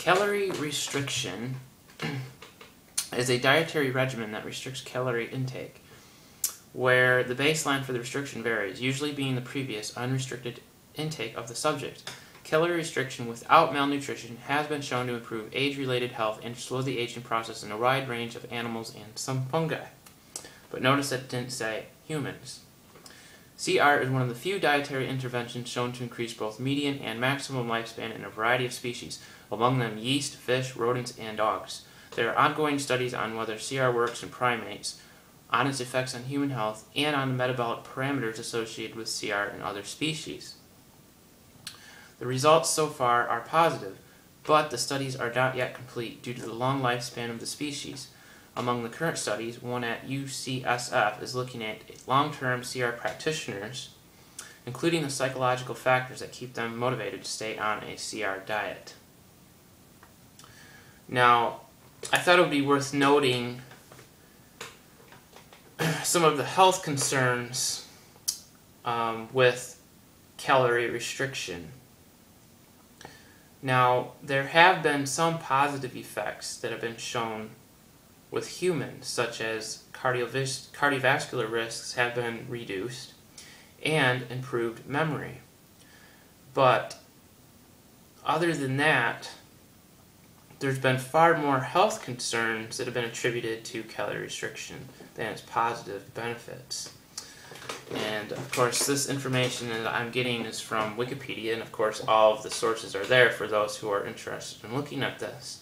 Calorie restriction is a dietary regimen that restricts calorie intake, where the baseline for the restriction varies, usually being the previous unrestricted intake of the subject. Calorie restriction without malnutrition has been shown to improve age-related health and slow the aging process in a wide range of animals and some fungi. But notice that it didn't say humans. CR is one of the few dietary interventions shown to increase both median and maximum lifespan in a variety of species, among them yeast, fish, rodents, and dogs. There are ongoing studies on whether CR works in primates, on its effects on human health, and on the metabolic parameters associated with CR in other species. The results so far are positive, but the studies are not yet complete due to the long lifespan of the species. Among the current studies, one at UCSF is looking at long-term CR practitioners, including the psychological factors that keep them motivated to stay on a CR diet. Now, I thought it would be worth noting some of the health concerns with calorie restriction. Now, there have been some positive effects that have been shown with humans, such as cardiovascular risks have been reduced and improved memory. But other than that, there's been far more health concerns that have been attributed to calorie restriction than its positive benefits. And of course, this information that I'm getting is from Wikipedia, and of course all of the sources are there for those who are interested in looking at this.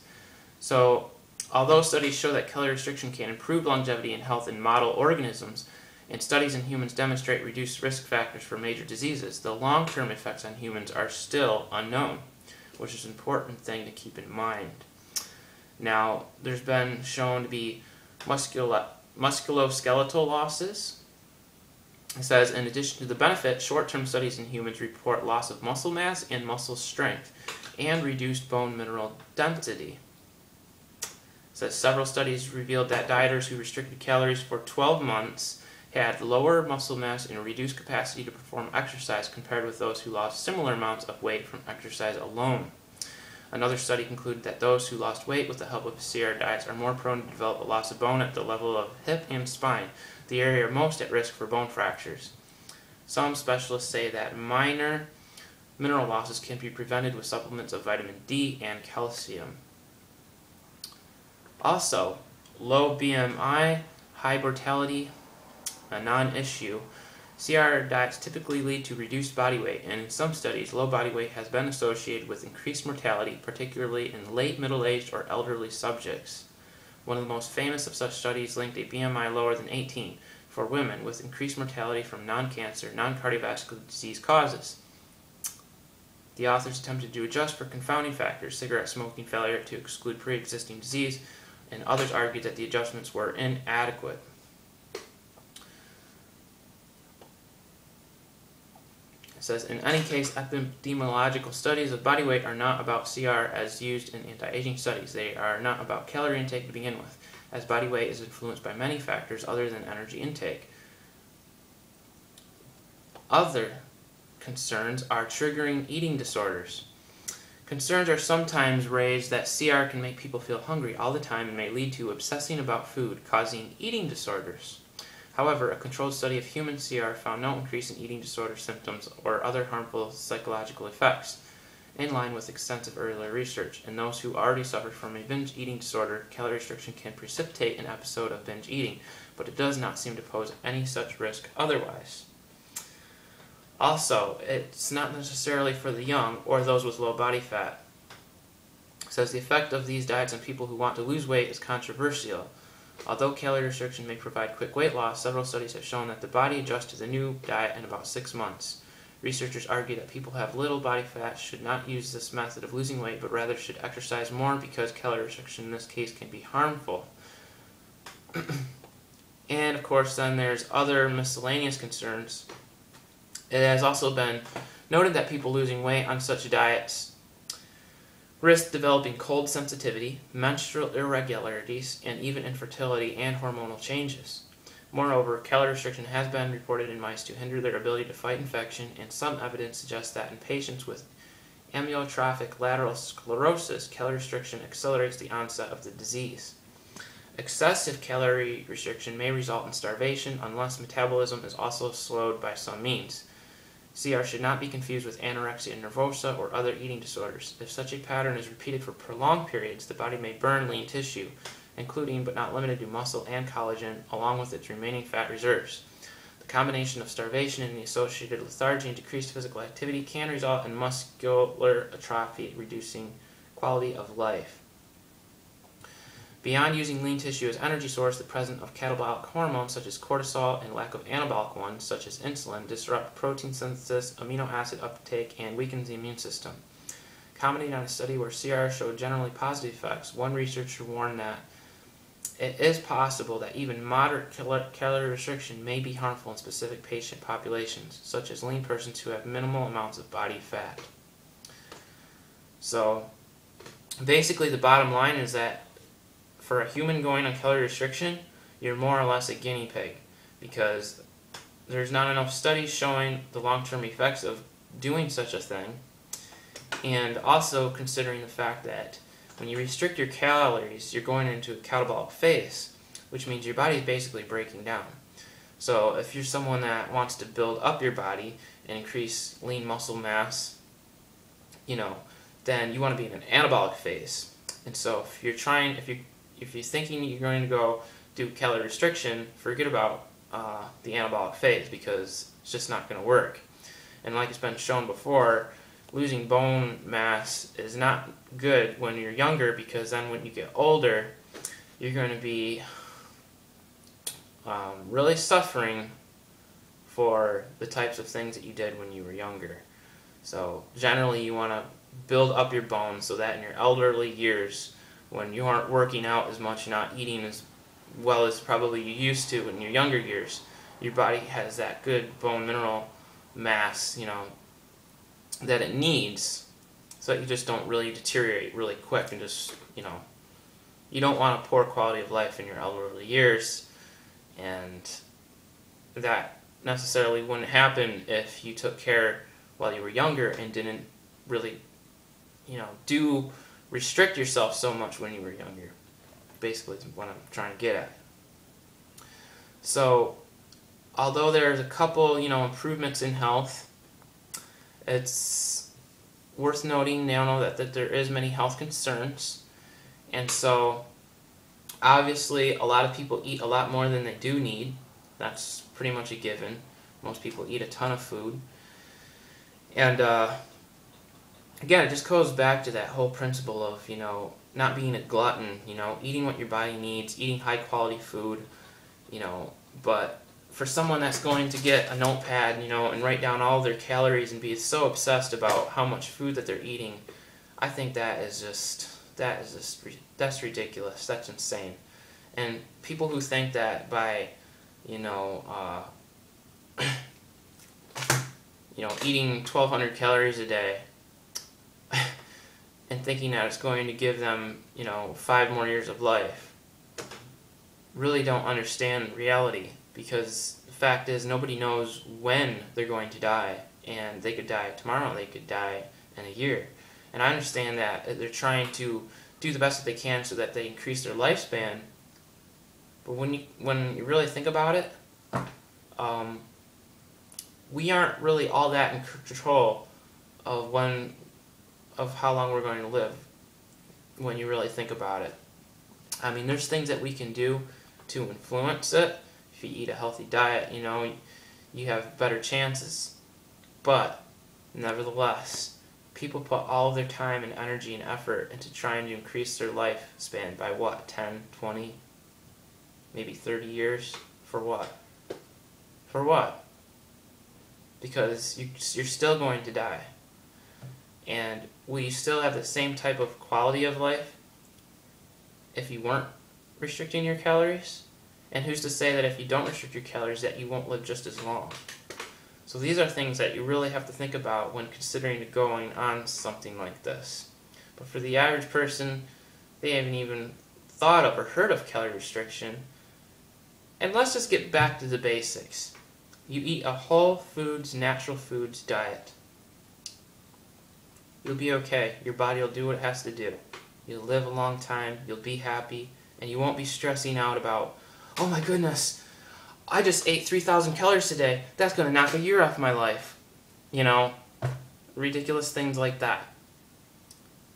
So, although studies show that calorie restriction can improve longevity and health in model organisms, and studies in humans demonstrate reduced risk factors for major diseases, the long-term effects on humans are still unknown, which is an important thing to keep in mind. Now, there's been shown to be musculoskeletal losses. It says, in addition to the benefit, short-term studies in humans report loss of muscle mass and muscle strength, and reduced bone mineral density. It says several studies revealed that dieters who restricted calories for 12 months had lower muscle mass and a reduced capacity to perform exercise compared with those who lost similar amounts of weight from exercise alone. Another study concluded that those who lost weight with the help of CR diets are more prone to develop a loss of bone at the level of hip and spine, the area most at risk for bone fractures. Some specialists say that minor mineral losses can be prevented with supplements of vitamin D and calcium. Also, low BMI, high mortality, a non-issue. CR diets typically lead to reduced body weight, and in some studies, low body weight has been associated with increased mortality, particularly in late middle-aged or elderly subjects. One of the most famous of such studies linked a BMI lower than 18 for women with increased mortality from non-cancer, non-cardiovascular disease causes. The authors attempted to adjust for confounding factors, cigarette smoking failure to exclude pre-existing disease, and others argued that the adjustments were inadequate. It says, in any case, epidemiological studies of body weight are not about CR as used in anti-aging studies. They are not about calorie intake to begin with, as body weight is influenced by many factors other than energy intake. Other concerns are triggering eating disorders. Concerns are sometimes raised that CR can make people feel hungry all the time and may lead to obsessing about food, causing eating disorders. However, a controlled study of human CR found no increase in eating disorder symptoms or other harmful psychological effects, in line with extensive earlier research. In those who already suffer from a binge eating disorder, calorie restriction can precipitate an episode of binge eating, but it does not seem to pose any such risk otherwise. Also, it's not necessarily for the young or those with low body fat. It says the effect of these diets on people who want to lose weight is controversial. Although calorie restriction may provide quick weight loss, several studies have shown that the body adjusts to the new diet in about 6 months. Researchers argue that people who have little body fat should not use this method of losing weight, but rather should exercise more because calorie restriction in this case can be harmful. And of course, then there's other miscellaneous concerns. It has also been noted that people losing weight on such diets risk developing cold sensitivity, menstrual irregularities, and even infertility and hormonal changes. Moreover, calorie restriction has been reported in mice to hinder their ability to fight infection, and some evidence suggests that in patients with amyotrophic lateral sclerosis, calorie restriction accelerates the onset of the disease. Excessive calorie restriction may result in starvation unless metabolism is also slowed by some means. CR should not be confused with anorexia nervosa or other eating disorders. If such a pattern is repeated for prolonged periods, the body may burn lean tissue, including but not limited to muscle and collagen, along with its remaining fat reserves. The combination of starvation and the associated lethargy and decreased physical activity can result in muscular atrophy, reducing quality of life. Beyond using lean tissue as energy source, the presence of catabolic hormones such as cortisol and lack of anabolic ones such as insulin disrupt protein synthesis, amino acid uptake, and weakens the immune system. Commenting on a study where CR showed generally positive effects, one researcher warned that it is possible that even moderate calorie restriction may be harmful in specific patient populations, such as lean persons who have minimal amounts of body fat. So, basically the bottom line is that for a human going on calorie restriction, you're more or less a guinea pig, because there's not enough studies showing the long-term effects of doing such a thing, and also considering the fact that when you restrict your calories, you're going into a catabolic phase, which means your body is basically breaking down. So if you're someone that wants to build up your body and increase lean muscle mass, then you want to be in an anabolic phase. And so if you're thinking you're going to go do calorie restriction, forget about the anabolic phase, because it's just not going to work. And like it's been shown before, losing bone mass is not good when you're younger, because then when you get older, you're going to be really suffering for the types of things that you did when you were younger. So generally you want to build up your bones so that in your elderly years, when you aren't working out as much, not eating as well as probably you used to in your younger years, your body has that good bone mineral mass, that it needs, so that you just don't really deteriorate really quick and just, you don't want a poor quality of life in your elderly years, and that necessarily wouldn't happen if you took care while you were younger and didn't really, restrict yourself so much when you were younger. Basically is what I'm trying to get at. So, although there's a couple, improvements in health, it's worth noting now that there is many health concerns. And so, obviously, a lot of people eat a lot more than they do need. That's pretty much a given. Most people eat a ton of food. And, again, it just goes back to that whole principle of, not being a glutton, eating what your body needs, eating high-quality food, but for someone that's going to get a notepad, and write down all their calories and be so obsessed about how much food that they're eating, I think that's ridiculous. That's insane. And people who think that by, eating 1,200 calories a day and thinking that it's going to give them, 5 more years of life, really don't understand reality, because the fact is nobody knows when they're going to die, and they could die tomorrow, they could die in a year. And I understand that they're trying to do the best that they can so that they increase their lifespan, but when you really think about it, we aren't really all that in control of how long we're going to live, when you really think about it. I mean, there's things that we can do to influence it. If you eat a healthy diet, you have better chances. But, nevertheless, people put all of their time and energy and effort into trying to increase their lifespan by 10, 20, maybe 30 years? For what? For what? Because you're still going to die. And will you still have the same type of quality of life if you weren't restricting your calories? And who's to say that if you don't restrict your calories that you won't live just as long? So these are things that you really have to think about when considering going on something like this. But for the average person, they haven't even thought of or heard of calorie restriction. And let's just get back to the basics. You eat a whole foods, natural foods diet. you'll be okay. Your body will do what it has to do. You'll live a long time, you'll be happy, and you won't be stressing out about, oh my goodness, I just ate 3,000 calories today. That's going to knock a year off my life. You know, ridiculous things like that.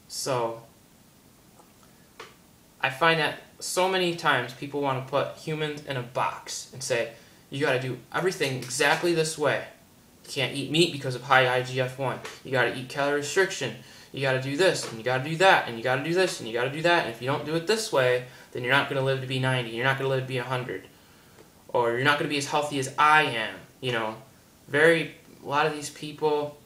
So, I find that so many times people want to put humans in a box and say, you got to do everything exactly this way. You can't eat meat because of high IGF-1. You got to eat calorie restriction. You got to do this, and you got to do that, and you got to do this, and you got to do that. And if you don't do it this way, then you're not going to live to be 90. You're not going to live to be 100. Or you're not going to be as healthy as I am. You know, a lot of these people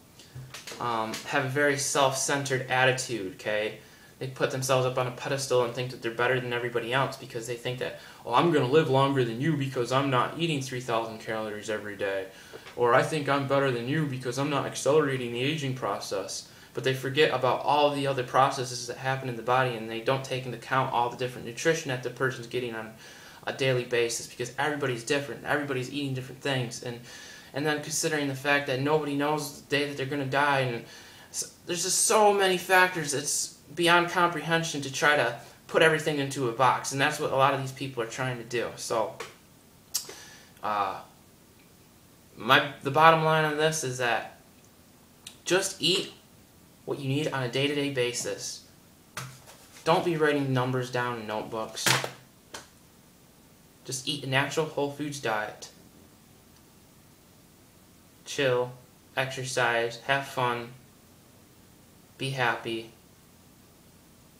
have a very self-centered attitude, okay? They put themselves up on a pedestal and think that they're better than everybody else because they think that, oh, I'm going to live longer than you because I'm not eating 3,000 calories every day. Or I think I'm better than you because I'm not accelerating the aging process. But they forget about all the other processes that happen in the body, and they don't take into account all the different nutrition that the person's getting on a daily basis, because everybody's different. Everybody's eating different things. And then considering the fact that nobody knows the day that they're going to die, and there's just so many factors, it's beyond comprehension to try to put everything into a box, and that's what a lot of these people are trying to do. So, the bottom line on this is that just eat what you need on a day-to-day basis. Don't be writing numbers down in notebooks. Just eat a natural whole foods diet. Chill, exercise, have fun, be happy,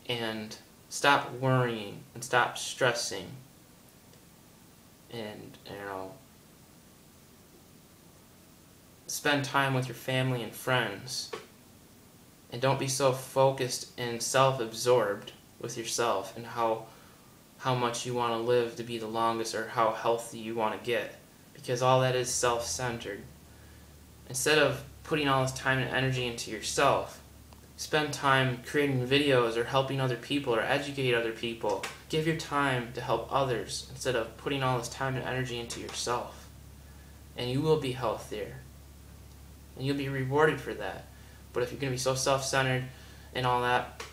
and stop worrying and stop stressing. And, you know, spend time with your family and friends. And don't be so focused and self-absorbed with yourself and how much you want to live to be the longest or how healthy you want to get. Because all that is self-centered. Instead of putting all this time and energy into yourself, spend time creating videos or helping other people or educate other people. Give your time to help others instead of putting all this time and energy into yourself. And you will be healthier. And you'll be rewarded for that. But if you're going to be so self-centered and all that,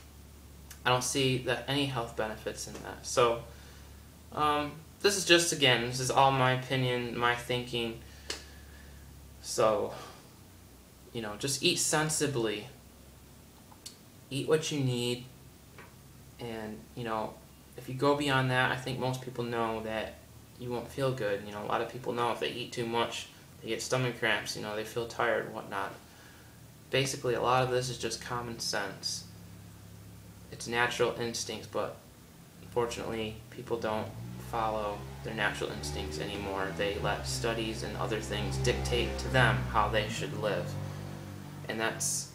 I don't see that any health benefits in that. So, this is just, again, this is all my opinion, my thinking. So, you know, just eat sensibly. Eat what you need. And, you know, if you go beyond that, I think most people know that you won't feel good. You know, a lot of people know if they eat too much, they get stomach cramps, you know, they feel tired and whatnot. Basically, a lot of this is just common sense. It's natural instincts, but unfortunately, people don't follow their natural instincts anymore. They let studies and other things dictate to them how they should live. And that's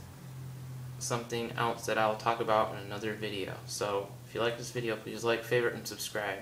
something else that I'll talk about in another video. So, if you like this video, please like, favorite, and subscribe.